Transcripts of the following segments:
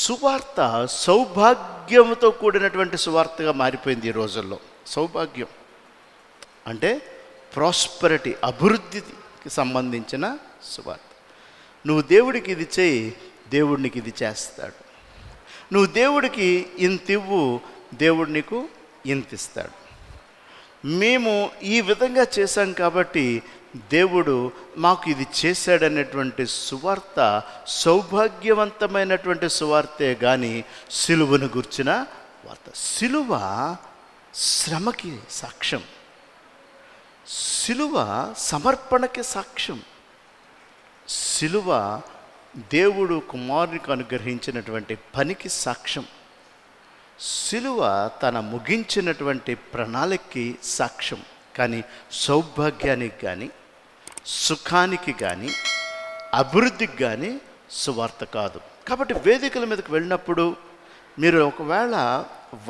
సువార్త సౌభాగ్యంతో కూడినటువంటి సువార్తగా మారిపోయింది ఈ రోజుల్లో. సౌభాగ్యం అంటే ప్రాస్పరిటీ, అభివృద్ధికి సంబంధించిన సువార్త. నువ్వు దేవుడికి ఇది చేయి, దేవుడు నీకు ఇది చేస్తాడు. నువ్వు దేవుడికి ఇంత ఇవ్వు, దేవుడు నీకు ఇంత ఇస్తాడు. మేము ఈ విధంగా చేశాం కాబట్టి దేవుడు మాకు ఇది చేశాడనేటువంటి సువార్త సౌభాగ్యవంతమైనటువంటి సువార్తే కానీ సిలువను గుర్చిన వార్త. సిలువ శ్రమకి సాక్ష్యం, సిలువ సమర్పణకి సాక్ష్యం, సిలువ దేవుడు కుమారునికి అనుగ్రహించినటువంటి పనికి సాక్ష్యం, సిలువ తన ముగించినటువంటి ప్రణాళికకి సాక్ష్యం. కానీ సౌభాగ్యానికి కానీ సుఖానికి కానీ అభివృద్ధికి కానీ సువార్త కాదు. కాబట్టి వేదికల మీదకి వెళ్ళినప్పుడు మీరు ఒకవేళ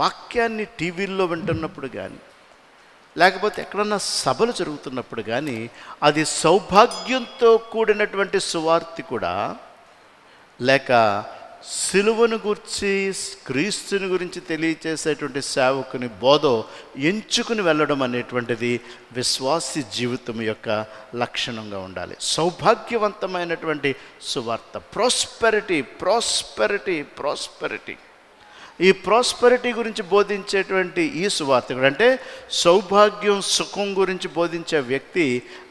వాక్యాన్ని టీవీల్లో వింటున్నప్పుడు కానీ లేకపోతే ఎక్కడన్నా సభలు జరుగుతున్నప్పుడు కానీ అది సౌభాగ్యంతో కూడినటువంటి సువార్త కూడా లేక సిలువను గురించి క్రీస్తుని గురించి తెలియచేసేటువంటి సేవకుని బోధో ఎంచుకుని వెళ్ళడం అనేటువంటిది విశ్వాసి జీవితం యొక్క లక్షణంగా ఉండాలి. సౌభాగ్యవంతమైనటువంటి సువార్త, ప్రాస్పెరిటీ ప్రాస్పెరిటీ ప్రాస్పెరిటీ. ఈ ప్రాస్పెరిటీ గురించి బోధించేటువంటి ఈ సువార్తికుడు అంటే సౌభాగ్యం సుఖం గురించి బోధించే వ్యక్తి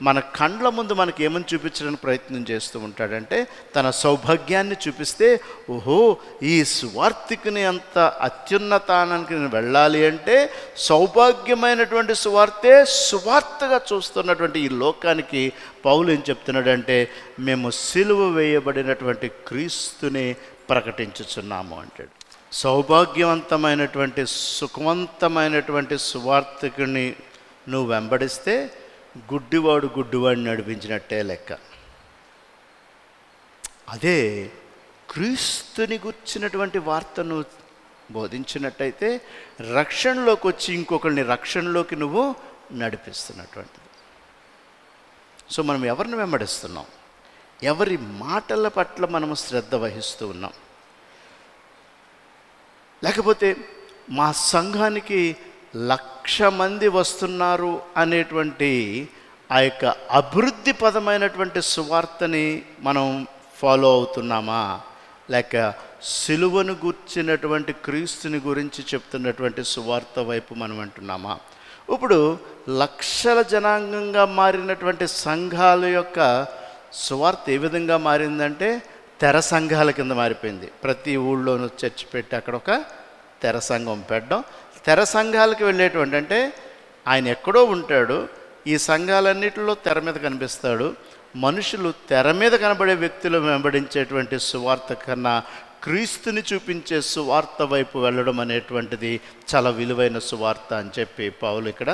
మన కండ్ల ముందు మనకి ఏమని చూపించడానికి ప్రయత్నం చేస్తూ ఉంటాడంటే తన సౌభాగ్యాన్ని చూపిస్తే, ఓహో ఈ సువార్తికుని అంత అత్యున్నతానికి నేను వెళ్ళాలి అంటే సౌభాగ్యమైనటువంటి సువార్తే సువార్తగా చూస్తున్నటువంటి ఈ లోకానికి పౌలు ఏం చెప్తున్నాడంటే మేము సిలువ వేయబడినటువంటి క్రీస్తుని ప్రకటించుచున్నాము అంటాడు. సౌభాగ్యవంతమైనటువంటి సుఖవంతమైనటువంటి సువార్తికుని నువ్వు వెంబడిస్తే గుడ్డివాడు గుడ్డివాడిని నడిపించినట్టే లెక్క. అదే క్రీస్తుని గుర్చినటువంటి వార్తను బోధించినట్టయితే రక్షణలోకి వచ్చి ఇంకొకరిని రక్షణలోకి నువ్వు నడిపిస్తున్నటువంటిది. సో మనం ఎవరిని వెంబడిస్తున్నాం, ఎవరి మాటల పట్ల మనము శ్రద్ధ వహిస్తూ ఉన్నాం, లేకపోతే మా సంఘానికి 1,00,000 మంది వస్తున్నారు అనేటువంటి ఆ యొక్క అభివృద్ధి పదమైనటువంటి సువార్తని మనం ఫాలో అవుతున్నామా, లేక సిలువను గుర్చినటువంటి క్రీస్తుని గురించి చెప్తున్నటువంటి సువార్త వైపు మనం అంటున్నామా? ఇప్పుడు 1,00,000 జనాంగంగా మారినటువంటి సంఘాల యొక్క సువార్త ఏ విధంగా మారిందంటే తెర సంఘాల కింద మారిపోయింది. ప్రతి ఊళ్ళోనూ చర్చి పెట్టి అక్కడ ఒక తెర సంఘం పెట్టడం. తెర సంఘాలకు వెళ్ళేటువంటి అంటే ఆయన ఎక్కడో ఉంటాడు, ఈ సంఘాలన్నిటిలో తెర మీద కనిపిస్తాడు. మనుషులు తెర మీద కనబడే వ్యక్తులు వెంబడించేటువంటి సువార్త కన్నా క్రీస్తుని చూపించే సువార్త వైపు వెళ్ళడం అనేటువంటిది చాలా విలువైన సువార్త అని చెప్పి పౌలు ఇక్కడ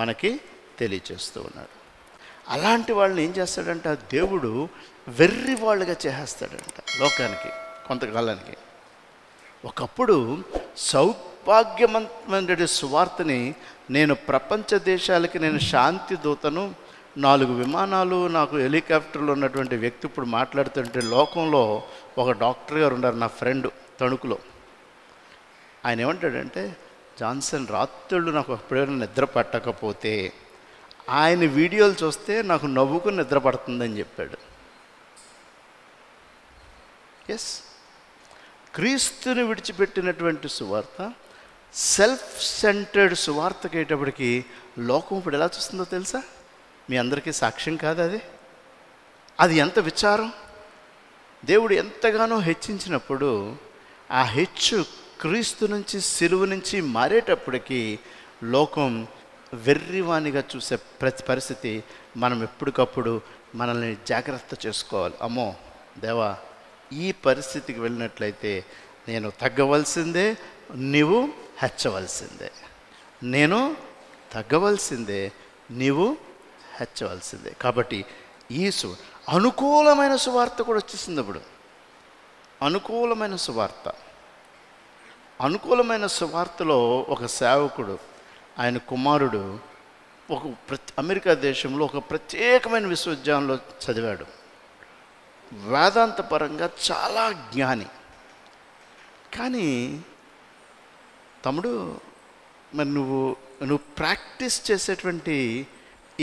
మనకి తెలియచేస్తూ ఉన్నాడు. అలాంటి వాళ్ళని ఏం చేస్తాడంట, దేవుడు వెర్రి వాళ్ళుగా చేసేస్తాడంట లోకానికి కొంతకాలానికి. ఒకప్పుడు సౌభాగ్యవంతమైన సువార్తని నేను ప్రపంచ దేశాలకి నేను శాంతి దూతను, 4 విమానాలు నాకు హెలికాప్టర్లు ఉన్నటువంటి వ్యక్తి ఇప్పుడు మాట్లాడుతుంటే లోకంలో ఒక డాక్టర్ గారు ఉన్నారు నా ఫ్రెండ్ తణుకులో. ఆయన ఏమంటాడంటే, జాన్సన్ రాత్రుళ్ళు నాకు ఎప్పుడైనా నిద్ర పట్టకపోతే ఆయన వీడియోలు చూస్తే నాకు నవ్వుకుని నిద్ర పడుతుందని చెప్పాడు. ఎస్, క్రీస్తుని విడిచిపెట్టినటువంటి సువార్త, సెల్ఫ్ సెంటర్డ్ సువార్తకేటప్పటికి లోకం ఇప్పుడు ఎలా చూస్తుందో తెలుసా? మీ అందరికీ సాక్ష్యం కాదు అది. అది ఎంత విచారం. దేవుడు ఎంతగానో హెచ్చించినప్పుడు ఆ హెచ్చు క్రీస్తు నుంచి సిలువ నుంచి మారేటప్పటికి లోకం వెర్రివానిగా చూసే పరిస్థితి. మనం ఎప్పటికప్పుడు మనల్ని జాగ్రత్త చేసుకోవాలి. అమ్మో దేవా, ఈ పరిస్థితికి వెళ్ళినట్లయితే నేను తగ్గవలసిందే, నీవు హెచ్చవలసిందే. నేను తగ్గవలసిందే, నీవు హెచ్చవలసిందే. కాబట్టి ఈ అనుకూలమైన సువార్త కూడా వచ్చేసింది. ఇప్పుడు అనుకూలమైన సువార్త, అనుకూలమైన సువార్తలో ఒక సేవకుడు, ఆయన కుమారుడు ఒక అమెరికా దేశంలో ఒక ప్రత్యేకమైన విశ్వవిద్యాలయంలో చదివాడు. వేదాంతపరంగా చాలా జ్ఞాని. కానీ తమ్ముడు, మరి నువ్వు ప్రాక్టీస్ చేసేటువంటి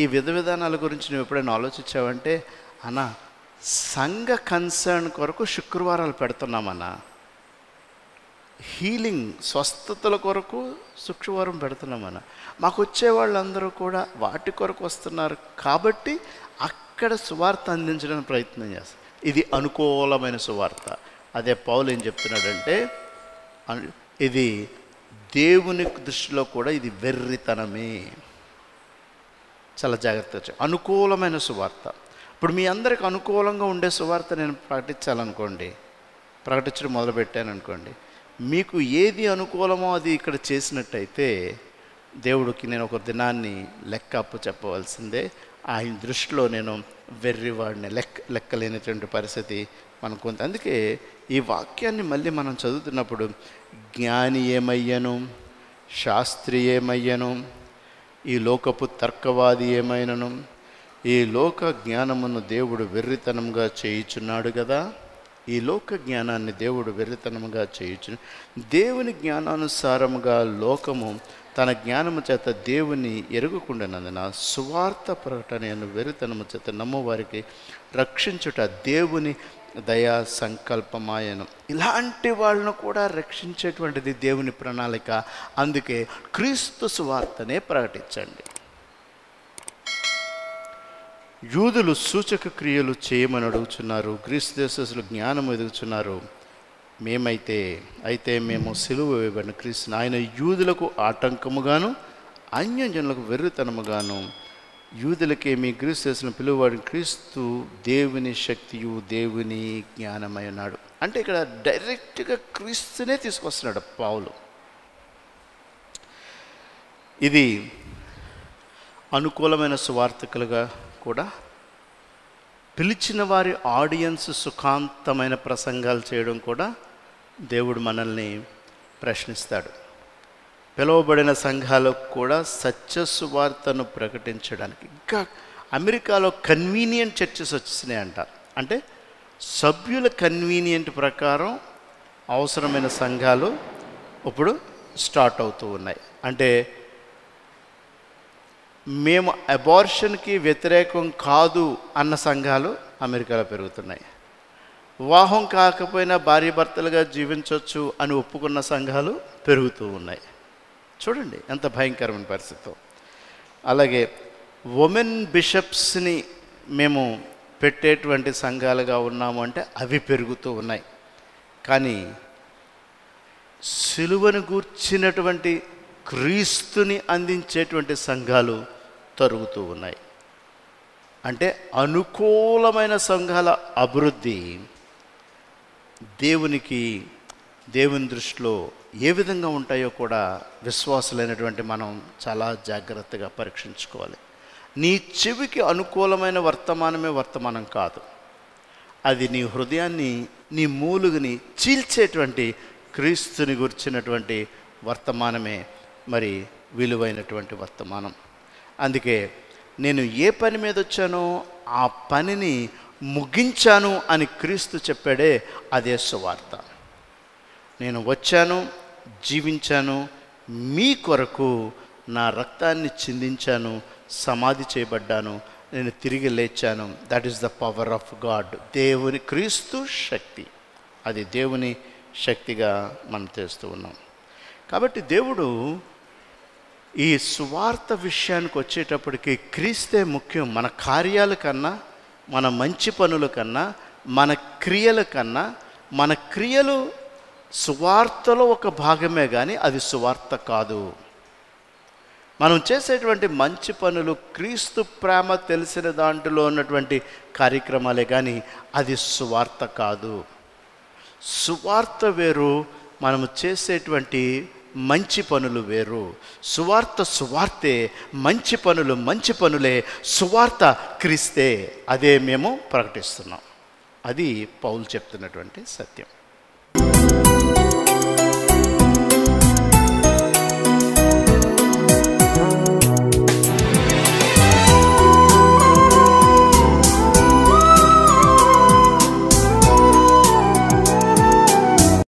ఈ విధానాల గురించి నువ్వు ఎప్పుడైనా ఆలోచించావంటే, అన్న సంఘ కన్సర్న్ కొరకు శుక్రవారాలు పెడుతున్నామన్నా, హీలింగ్ స్వస్థతల కొరకు శుక్రవారం పెడుతున్నామన్నా, మాకు వచ్చే వాళ్ళందరూ కూడా వాటి కొరకు వస్తున్నారు కాబట్టి అక్కడ సువార్త అందించడానికి ప్రయత్నం చేస్తారు. ఇది అనుకూలమైన సువార్త. అదే పౌలు ఏం చెప్తున్నాడంటే, ఇది దేవుని దృష్టిలో కూడా ఇది వెర్రితనమే. చాలా జాగ్రత్తగా అనుకూలమైన సువార్త. ఇప్పుడు మీ అందరికి అనుకూలంగా ఉండే సువార్త నేను ప్రకటించడం మొదలుపెట్టాను అనుకోండి, మీకు ఏది అనుకూలమో అది ఇక్కడ చేసినట్టయితే దేవుడికి నేను ఒక దినాన్ని లెక్కప్పు చెప్పవలసిందే. ఆయన దృష్టిలో నేను వెర్రివాడిని, లెక్కలేనటువంటి పరిస్థితి మనకు ఉంది. అందుకే ఈ వాక్యాన్ని మళ్ళీ మనం చదువుతున్నప్పుడు, జ్ఞాని ఏమయ్యను, శాస్త్రి ఏమయ్యను, ఈ లోకపు తర్కవాది ఏమైనను, ఈ లోక జ్ఞానమును దేవుడు వెర్రితనంగా చేయుచున్నాడు కదా. ఈ లోక జ్ఞానాన్ని దేవుడు వెర్రితనముగా చేయుచు, దేవుని జ్ఞానానుసారముగా లోకము తన జ్ఞానము చేత దేవుని ఎరుగుకుండానందున సువార్త ప్రకటనను వెర్రితనము చేత నమ్మవారికి రక్షించుట దేవుని దయా సంకల్పమాయను. ఇలాంటి వాళ్ళను కూడా రక్షించేటువంటిది దేవుని ప్రణాళిక. అందుకే క్రీస్తు సువార్తనే ప్రకటించండి. యూదులు సూచక క్రియలు చేయమని అడుగుచున్నారు, గ్రీసు దేశస్తులు జ్ఞానం ఎదుగుచున్నారు. మేము సిలువ వేయబడిన క్రీస్తుని ఆయన యూదులకు ఆటంకముగాను అన్యజనులకు వెర్రితనముగాను, యూదులకేమి గ్రీసు దేశంలో పిలువబడిన క్రీస్తు దేవుని శక్తియు దేవుని జ్ఞానమై ఉన్నాడు. అంటే ఇక్కడ డైరెక్ట్గా క్రీస్తునే తీసుకొస్తున్నాడు పౌలు. ఇది అనుకూలమైన సువార్తకులుగా కూడా పిలిచిన వారి ఆడియన్స్ సుఖాంతమైన ప్రసంగాలు చేయడం కూడా దేవుడు మనల్ని ప్రశ్నిస్తాడు. పిలువబడిన సంఘాలకు కూడా సత్య సువార్తను ప్రకటించడానికి. ఇంకా అమెరికాలో కన్వీనియంట్ చర్చెస్ వచ్చేసినాయి అంట. అంటే సభ్యుల కన్వీనియంట్ ప్రకారం అవసరమైన సంఘాలు ఇప్పుడు స్టార్ట్ అవుతూ ఉన్నాయి. అంటే మేము అబార్షన్కి వ్యతిరేకం కాదు అన్న సంఘాలు అమెరికాలో పెరుగుతున్నాయి. వివాహం కాకపోయినా భార్యాభర్తలుగా జీవించవచ్చు అని ఒప్పుకున్న సంఘాలు పెరుగుతూ ఉన్నాయి. చూడండి ఎంత భయంకరమైన పరిస్థితి. అలాగే ఉమెన్ బిషప్స్ని మేము పెట్టేటువంటి సంఘాలుగా ఉన్నాము అంటే అవి పెరుగుతూ ఉన్నాయి. కానీ సిలువను గూర్చినటువంటి క్రీస్తుని అందించేటువంటి సంఘాలు తరుగుతూ ఉన్నాయి. అంటే అనుకూలమైన సంఘాల అభివృద్ధి దేవుని దృష్టిలో ఏ విధంగా ఉంటాయో కూడా విశ్వాసులైనటువంటి మనం చాలా జాగ్రత్తగా పరీక్షించుకోవాలి. నీ చెవికి అనుకూలమైన వర్తమానమే వర్తమానం కాదు, అది నీ హృదయాన్ని, నీ మూలుగుని చీల్చేటువంటి క్రీస్తుని గురించినటువంటి వర్తమానమే మరి విలువైనటువంటి వర్తమానం. అందుకే నేను ఏ పని మీద వచ్చానో ఆ పనిని ముగించాను అని క్రీస్తు చెప్పాడే, అదే సువార్త. నేను వచ్చాను, జీవించాను, మీ కొరకు నా రక్తాన్ని చిందించాను, సమాధి చేయబడ్డాను, నేను తిరిగి లేచాను. That is the power of God. దేవుని క్రీస్తు శక్తి, అది దేవుని శక్తిగా మనం చేస్తూ ఉన్నాం. కాబట్టి దేవుడు ఈ సువార్త విషయానికి వచ్చేటప్పటికి క్రీస్తే ముఖ్యం. మన కార్యాల కన్నా, మన మంచి పనుల కన్నా, మన క్రియల కన్నా, మన క్రియలు సువార్తలో ఒక భాగమే కానీ అది సువార్త కాదు. మనం చేసేటువంటి మంచి పనులు క్రీస్తు ప్రేమ తెలిసిన దాంట్లో ఉన్నటువంటి కార్యక్రమాలే కానీ అది సువార్త కాదు. సువార్త వేరు, మనము చేసేటువంటి మంచి పనులు వేరు. సువార్తే, మంచి పనులే, సువార్త క్రీస్తే. అదే మేము ప్రకటిస్తున్నాం. అది పౌలు చెప్తున్నటువంటి సత్యం.